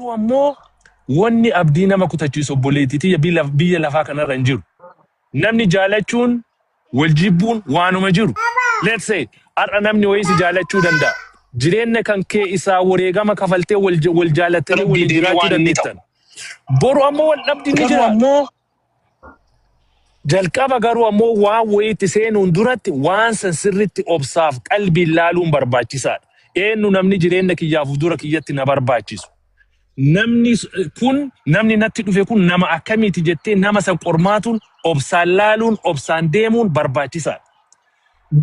garuu ammoo wanni abdii nama kutachiisu obboleettii biyya lafaa kanarra hin jiru. Namni jaalachuun wal jibbuun waanuma jiru. Let's say har'a namni wayisi jaalachuu danda'a. Jireenya kan kee isaa wareegama kafaltee wal jaalattanii wal jiraachuu dandeettan. Boru ammoo wal dhabdi ni jira ammoo jalqaba garuu ammoo waan wayiitti seenuun duratti waan san sirriitti obsaaf qalbii ilaaluun barbaachisaadha. Eenyu namni jireenya kiyyaaf dura kiyyatti na barbaachisu. Namni natti dhufe kun nama akkamiiti jettee nama san qormaatuun obsaan laaluun obsaan deemuun barbaachisaadha.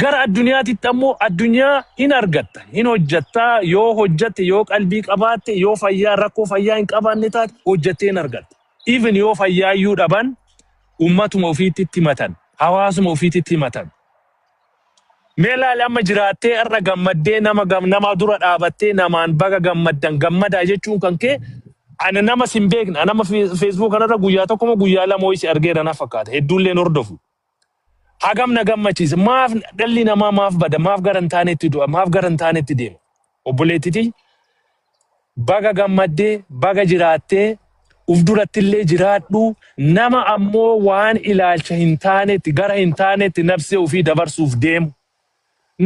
Gara addunyaatitti ammoo addunyaa hin argatta, hin hojjatta, yoo hojjatte, yoo qalbii qabaatte, yoo fayyaa rakkoo fayyaa hin qabaanne taate hojjattee hin argatta. Even yoo fayyaayyuu dhaban ummatuma ofiitti himatan, hawaasuma ofiitti himatan. Meelaali amma jiraattee har'a gammaddee nama dura dhaabattee namaan baga gammaddan gammadaa jechuun kan kee ana nama sin beekna nama Facebook kanarra guyyaa tokko guyyaa lama ho'isi argeera na fakkaata hedduulleen hordofu. Hagam na gammachiisa maaf dhalli namaa maaf bada maaf garantaanetti du'a maaf garantaanetti deema. Obboleettii baga gammaddee baga jiraattee uf durattillee jiraadhu nama ammoo waan ilaalcha hin taanetti gara hin taanetti nafsee ofii dabarsuuf deemu.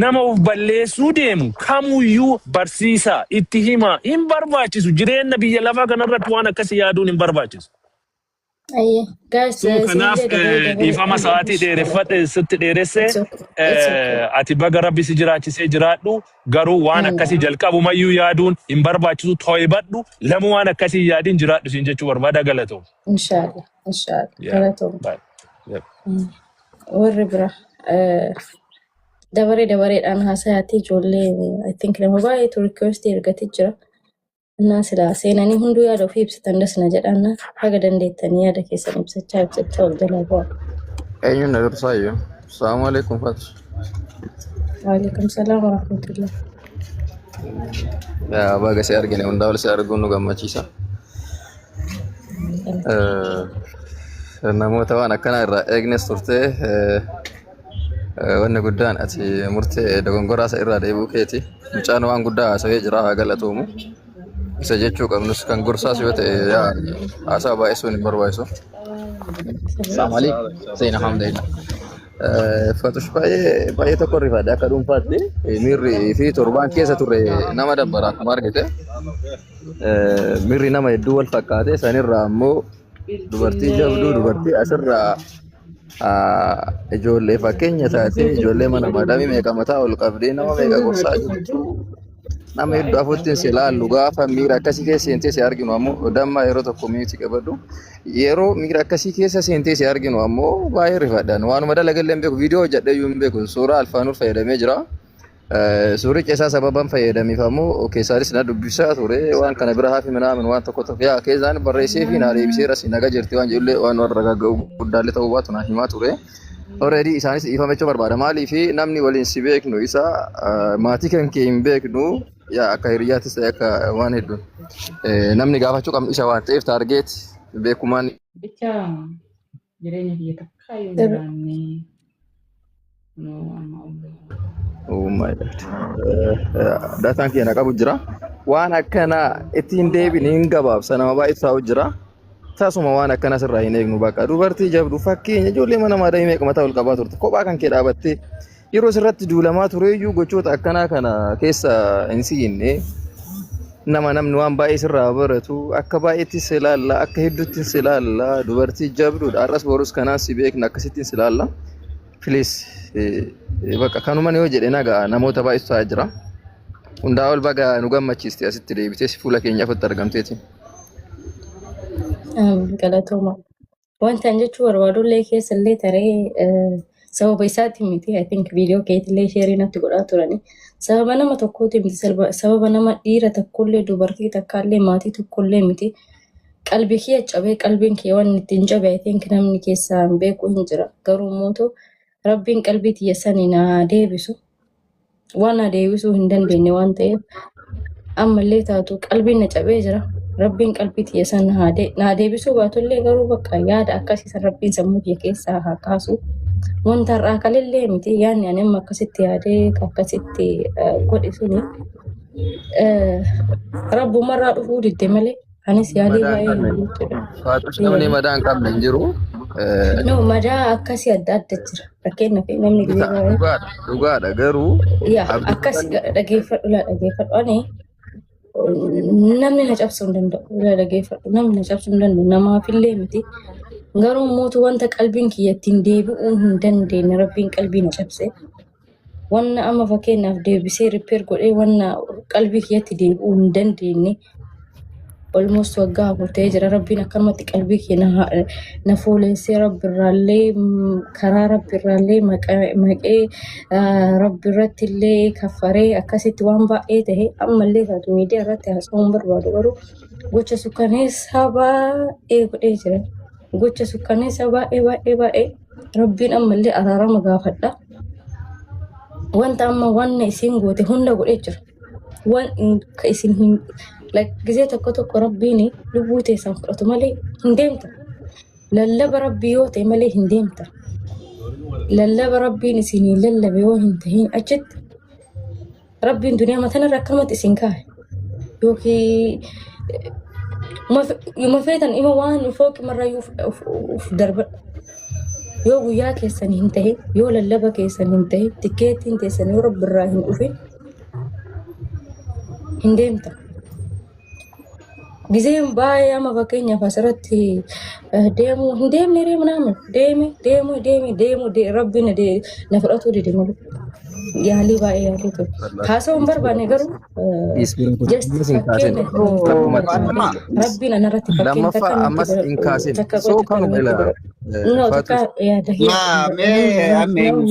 Nama uf balleessuu deemu kamuyyuu barsiisaa itti himaa hin barbaachisu jireenya biyya lafaa kanarratti waan akkasii yaaduun hin barbaachisu. Kanaaf dhiifama sa'aatii dheereffadhe sitti dheeresse ati baga rabbi si jiraachisee jiraadhu garuu waan akkasii jalqabumayyuu yaaduun hin barbaachisu to'ibadhu lamu waan akkasii yaadiin jiraadhu siin jechuu barbaada galatoom. Inshallah galatoom. Warri bira dabareedhaan haasayaatti ijoollee I think nama baay'eetu request ergatee jira. Nasila seenanii hunduu yaada ofii ibsatan dasna jedhana haga dandeettanii yaada keessan ibsachaa ol jalaa bu'a. Eenyuun na dursaayyo. Assalamu alaikum Fatu. Wa alaikum salaam wa rahmatullah. Baga si argine hundaa ol si arguun nu gammachiisa. Namoota waan akkana irraa eegnes turtee wanni guddaan ati murtee dogongoraa isa irraa deebuu keeti. Mucaan waan guddaa haasawee jira haa galatoomu. Isa jechuu qabnus kan gorsaas yoo ta'e haasaa baay'isuun hin barbaachisu. Assalamu alaikum. Seen alhamdulillah. Fatush baay'ee tokko rifaadha akka dhuunfaatti miirri fi torbaan keessa turre nama dabbara akkuma argite. Miirri nama hedduu wal fakkaate sanirraa ammoo dubartii jabduu dubartii asirraa ijoollee fakkeenya taate ijoollee mana maadamii meeqa mataa ol qabdee nama meeqa gorsaa jirtu. Nama hedduu afurtiin si ilaallu gaafa miira akkasii keessa seentee si arginu ammoo damma yeroo tokko miiti qabadhu yeroo miira akkasii keessa seentee si arginu ammoo baay'ee rifaadhaan waanuma dalagallee hin beeku viidiyoo hojjedheeyyuu hin beeku suuraa alfaanuur fayyadamee jira. Suurri keessaa sababan fayyadameef ammoo keessaanis na dubbisaa ture waan kana bira hafi minaamin waan tokko tokko yaa keessaan barreessee fi naa deebiseera si naga jirti waan jedhullee waan warra gagga'u guddaallee ta'uu baatu naa himaa ture. Already isaanis ifamechuu barbaada maalii fi namni waliin si beeknu isa maatii kan kee hin beeknu yaa akka hiriyaattis ta'e akka waan hedduun namni gaafachuu qabnu isa waan ta'eef taargeet beekumaan bicha jireenya biyya takkaa yoo jiraanne oh my god dataan keenya qabu jira waan akkana ittiin deebin hin gabaabsa nama baay'ee taa'u jira tasuma waan akkana sirraa hin eegnu bakka dubartii jabdu fakkeenya ijoollee mana maadamii meeqa mataa ol qabaa turte kophaa kan kee dhaabattee yeroo sirratti duulamaa tureeyyuu gochoota akkanaa kana keessa hin siinne namni waan baay'ee sirraa baratu akka baay'eetti si ilaalla akka hedduutti si ilaalla dubartii jabduudha har'as borus kanaan si beekna akkasittiin si ilaalla please bakka kanuman yoo jedhe nagaa namoota baay'eetu taa'aa jira hundaa ol baga nu gammachiiste asitti deebitee si fuula keenya afatti argamteeti. Galatooma. Wanta jechuu barbaadullee keessallee taree sababa isaatti miti I think viidiyoo keetillee sheerii natti godhaa turani. Sababa nama tokkooti miti sababa nama dhiira tokkollee dubartii takkaallee maatii tokkollee miti. Qalbii kee cabee qalbiin kee waan ittiin cabe I think namni keessaa beeku hin jira. Garuu immoo rabbiin qalbii tiyya sanii na deebisu. Waan na deebisuu hin dandeenye waan ta'eef ammallee taatu qalbiin na cabee jira. Rabbiin qalbii tiyya sana na deebisuu baatullee garuu bakka yaada akkasiisan rabbiin sammuu kee keessaa haa kaasu. Wanta har'aa kalillee miti yaadni ani amma akkasitti yaadee akkasitti godhe suni rabbumarraa dhufuu didde malee Anis yaalii Madaan baay'ee qabne. hin jedhu. Faatus namni madaan qabne hin jiru. No, madaa akkasii adda adda jira. Fakkeenyaaf namni gizee baay'ee Dhugaadha garuu yaa akkas dhaggeeffadhu ani namni na cabsuu hin danda'u. Dhaggeeffadhu namni na cabsuu hin danda'u. Namaafillee miti. Garuu mootu wanta qalbiin kiyyattiin deebi'uu hin dandeenye rabbiin qalbii na cabse. Wanna amma fakkeenyaaf deebisee ripeer godhee wanna qalbii kiyyatti deebi'uu hin dandeenye almost waggaa afurtee jira. Rabbiin akkanumatti qalbii kiyya na fuulessee rabbirraallee karaa rabbirraallee maqee rabbirratti illee kaffaree akkasitti waan baay'ee ta'e ammallee taatu miidiyaa irratti haasa'uun barbaadu garuu gocha sukkaneessaa baay'ee godhee jira. Gocha sukkaneessaa baay'ee rabbiin ammallee araarama gaafadha. Wanta amma wanna isin goote hunda godhee jira. Wan ka isin gizee tokko rabbiin lubbuu teessan fudhatu malee hin deemta. Lallaba rabbii yoo ta'e malee hin deemta. Lallaba rabbiin isinii lallabe yoo hin ta'in achitti rabbiin duniyaa matanirra akkanumatti isin kaa'e. Yookiin yuma feetan ima waan fooqimarrayyuu uf darbadha. Yoo guyyaa keessan hin ta'in yoo lallaba keessan hin ta'in tikeettiin teessan yoo rabbirraa hin dhufin hin deemta. Gizeen baay'ee amma fakkeenyaaf asirratti deemuu hin deemne naamu deemu rabbiin na fudhatu dide malu. Yaalii baay'ee yaalii ture. Haasa'uu hin barbaanne garuu just fakkeenya rabbiin anarratti lammaffaa ammas hin kaasin. Soo kanuma ilaa. No, takka yaada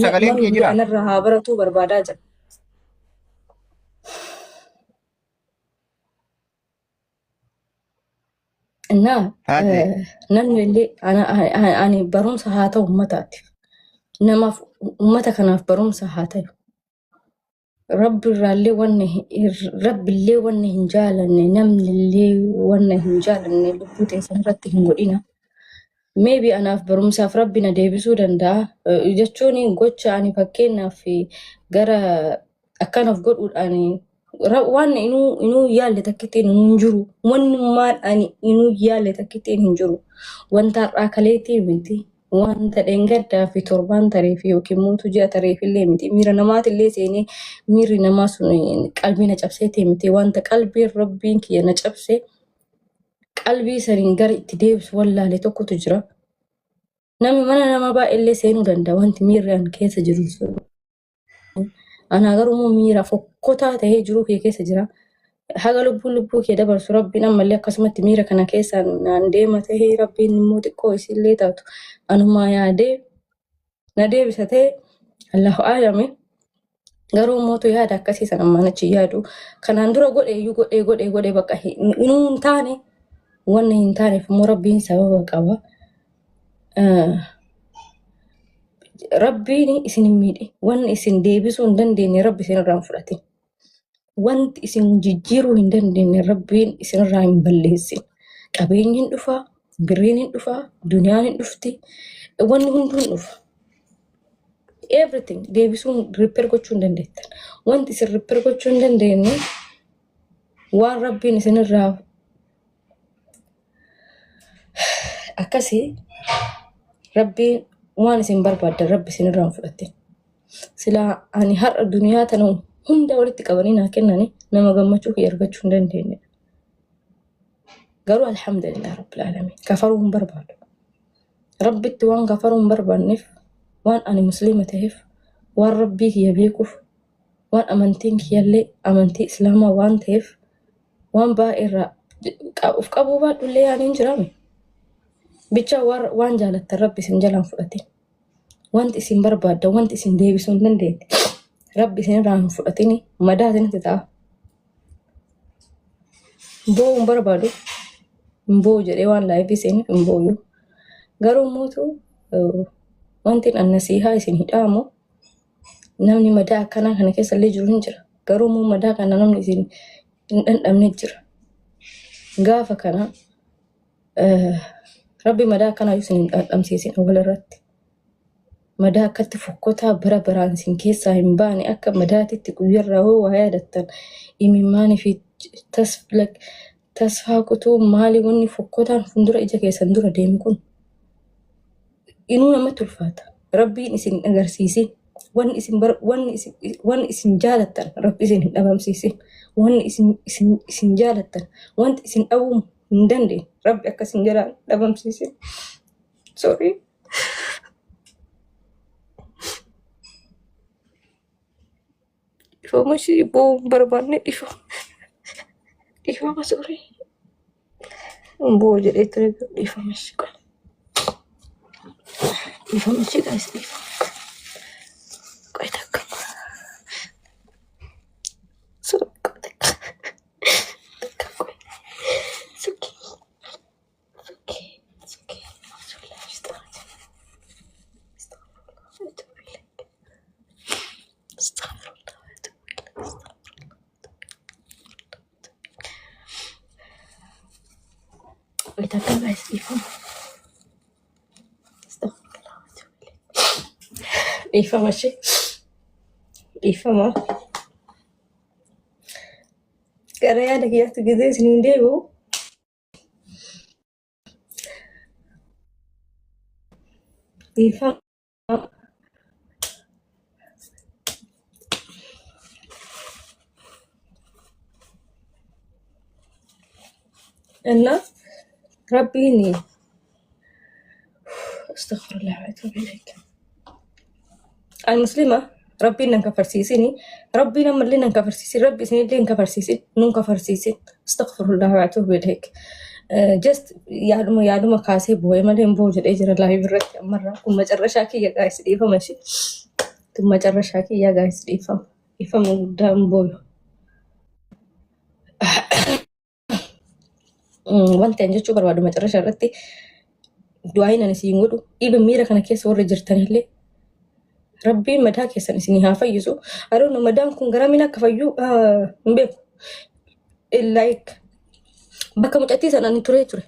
sagaleen kee jira. anarraa haa baratuu barbaadaa jira. Innaa namni illee ani barumsa haa ta'u uummataatiif. Namaaf uummata kanaaf barumsa haa ta'u. Rabbillee wanna hin jaalanne namnillee wanna hin jaalanne lubbuu teessan irratti hin godhina. Maybe anaaf barumsaaf rabbi na deebisuu danda'a. Jechuun gocha ani fakkeenyaaf gara akkanaaf godhuudhaan waan inuu yaalle takkittiin hin jiru. Wannummaan ani inuu yaalle takkittiin hin jiru. Wanta har'aa kaleetii miti. Wanta dheengaddaa fi torbaan taree fi yookiin mootu ji'a taree illee miti. Miira namaatillee seenee miirri namaa sun qalbii na cabseetii miti. Wanta qalbiin rabbiin kiyya na cabsee qalbii saniin gara itti deebisu wallaalee tokkotu jira. Namni mana nama baay'eellee seenuu danda'a wanti miirri an keessa jiru sun. Anaa garuu miira fokkotaa ta'ee jiruu kee keessa jira. Haga lubbuu kee dabarsu rabbiin ammallee akkasumatti miira kana keessaan naan deema ta'ee rabbiin immoo xiqqoo isillee taatu anumaa yaadee na deebisa ta'e Allahu aalame. Garuu mootu yaada akkasii sana ammaan achi yaadu. Kanaan dura godhee bakka inuu hin taane wanni hin taaneef immoo rabbiin sababa qaba. Rabbiin isin hin miidhe. Wanni isin deebisuu hin dandeenye rabbi isinirraa hin fudhatin. Wanti isin jijjiiruu hin dandeenye rabbiin isinirraa hin balleessin. Qabeenyi hin dhufaa, birriin hin dhufaa, duniyaan hin dhufti, wanni hunduu hin dhufa. Everything deebisuun repair gochuu hin dandeettan. Wanti isin repair gochuu hin dandeenye waan rabbiin isinirraa akkasii rabbiin waan isin barbaaddan rabbi isinirraa hin fudhatin. Silaa ani har'a duniyaa tana hunda walitti qabanii naa kennanii nama gammachuu kiyya argachuu hin dandeenye. Garuu alhamdulillah rabbil aalamiin kafaruu hin barbaadu. Rabbitti waan kafaruu hin barbaanneef waan ani musliima ta'eef waan rabbii kiyya beekuuf waan amantiin kiyyallee amantii islaamaa waan ta'eef waan baay'eerraa of qabuu baadhullee yaaniin jiraame. Bicha waan jaalattan rabbi isin jalaan fudhatin. Wanti isin barbaadda wanti isin deebisuu hin dandeenye. Rabbi isinirraa hin fudhatini madaa isinitti ta'a. Boo'uu hin barbaadu. Hin boo'u jedhee waan laayifii isiniif hin boo'u. Garuu mootu wanti nasihaa isin hidhaamu namni madaa akkanaa kana keessa illee jiru hin jira. Garuu madaa kana namni isin hin dhandhamne jira. Gaafa kana rabbi madaa akkanaa isin hin dhandhamsiisin walirratti. Madaa akkatti fokkotaa bara baraan isin keessaa hin baane akka madaatitti guyyarraa hoo waa yaadattan imimmaanii fi tasfaa kutuu maali wanni fokkotaan fuuldura ija keessan dura deemu kun inuu namatti ulfaata. Rabbiin isin agarsiisin wanni isin jaalattan rabbi isin hin dhabamsiisin. Wanni isin jaalattan wanti isin dhabuu hin dandeenye rabbi akkasin jiraan dhabamsiisin. Sorry. Ifama ishee boo barbaanne dhiifama sorry. Boo jedhee ture dhiifama ishee qaba. Dhiifama ishee guys dhiifama. Qoy takka. Sorry qoy takka. Takka qoy. It's okay. It's okay. It's okay. Qoy takka guys dhiifama. Dhiifama ishee. Dhiifama. Gara yaada kiyyaatti gisee isiniin deebi'u. Dhiifama. እና ረቢን አስተግፍሩላህ ወአቱቡ ኢለይክ المسلمة ربي ننكفر سيسيني ربي نمر لنا نكفر سيسي ربي سنين لي نكفر سيسي ننكفر سيسي استغفر الله واتوب اليك جست يعلم كاسي بوي ما لين بوجد اجر الله يبرك مرة ثم جرشاكي يا جايس ديفا ماشي ثم جرشاكي يا جايس ديفا يفهم قدام بوي وانت انجو بربادو ما جرشا رتي دعاينا نسينغدو إيبا ميرا كان كيس ور جرتاني لي ربي مدها كيسان سنيها فيسو أرونو مدام كون غرامينا كفايو مبيك اللايك بكا مجاتي سنة نتوري توري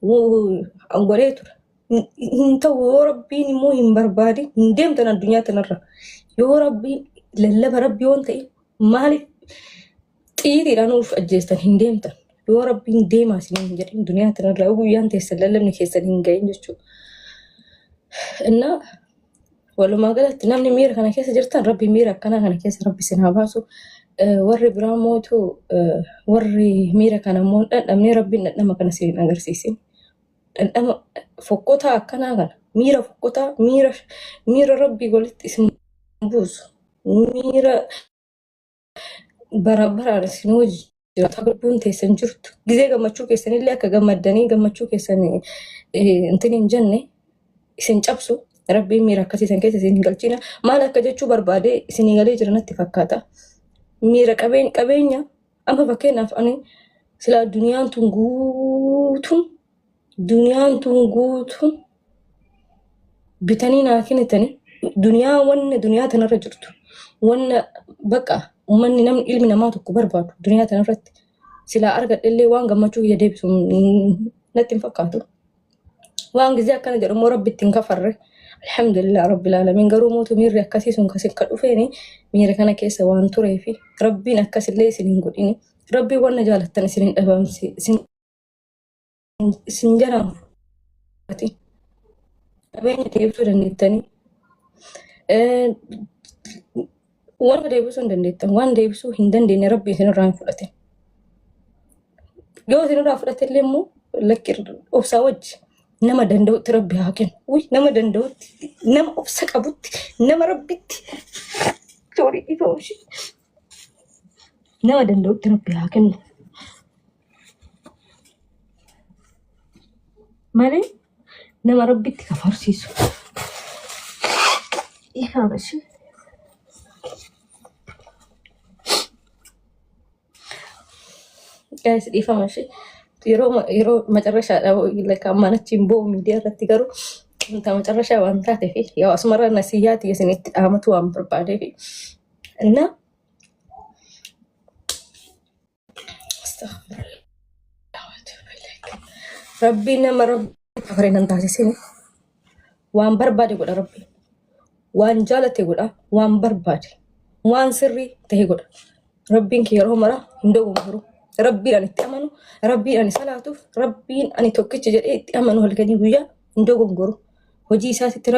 وانغوري توري انتو ربي نموهم بربادي نديم تنا الدنيا تنرى يو ربي للبا ربي وانتي مالي تيدي رانوف أجيستان هنديم تن يو ربي نديما سنين جرين الدنيا تنرى ويانتي سلالم نكيسان هنغاين جوشو إنا ولو ما قلت نامني ميرا كان كيس جرتان ربي ميرا كان كيس ربي سنها باسو وري براموتو وري ميرا كان مون أمني ربي نما كان سين أغرسيسين أما فوقتها كان ميرا فوقتها ميرا ربي قلت اسم بوز ميرا برا سنوج جرات بون تيسن جرت جزء جمّتشو كيسن اللي أكا جمّدني جمّتشو كيسن انتنين جنة سن جابسو ربي ميرا كسي سنكيس سنغالچينا مالا كجچو بربادي سنغالي جرنتي فكاتا ميرا كبينيا أما فكينا فأني سلا دنيان تنغوتون بتانينا كنتاني دنيا تنرجرتو ون بقى ومني نم علمي نماتو كبر بادو دنيا تنرت سلا أرغد اللي وان غمچو يديبسو نتين فكاتو وان غزيا كان جرمو ربي تنكفر الحمد لله رب العالمين قالوا موتو ميري أكاسيسون كاسين كالوفيني ميري كان كيسا وان تريفي ربي نكاس اللي سنين قديني ربي وانا جالتاني سنين أبام سنجرام فاتي أبين ديبسو دندتاني وانا ديبسو دندتان وان ديبسو هندن ديني ربي سنو ران فلتين يو سنو ران فلتين لمو لكر أوسا وجه نما دندوت ربي هاكن وي نما دندوت نما أبسك أبوت نما ربيت سوري إيفوشي نما دندوت ربي هاكن مالي نما ربيت كفرسيسو إيفوشي guys إيفوشي yeroo macarrashaadha like ammanachiin boo miidiyaa irratti garuu inta macarrashaa waan taateef yaa asumarra nasiyyaati isinitti dhaamatu waan barbaadeef እና rabbiin nama rabbi kafarenan taasisini waan barbaade godha rabbi waan jaalate godha waan barbaade waan sirrii ta'e godha rabbiin kee yeroo mara hin dogongoro Rabbiin ani itti amanu, Rabbiin ani salaatuuf, Rabbiin ani tokkicha jedhee itti amanu halkanii guyyaa hin dogongoru. Hojii isaatitti